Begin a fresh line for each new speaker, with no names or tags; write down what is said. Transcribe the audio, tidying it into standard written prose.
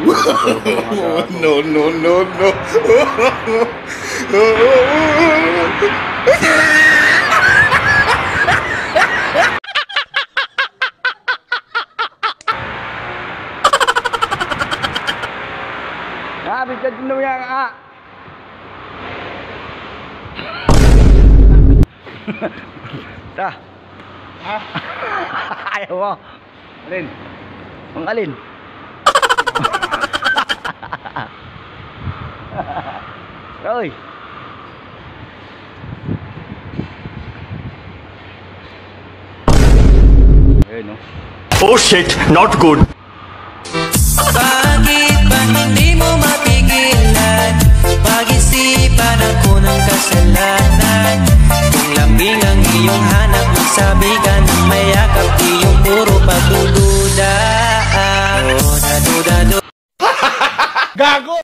No, no, no, no.
Bisa jenuh yang A. Dah. Ayaw mo. Alin? Ang alin? Rồi.
Oh shit, not good.
Bakit ba hindi mo mapigilan? Pag-isipan ako ng kasalanan. Kung lambing ang iyong hanap, magsabi ka ng mayakap, iyong puro pagdududa. Oh, dadu-dadu.
Gago!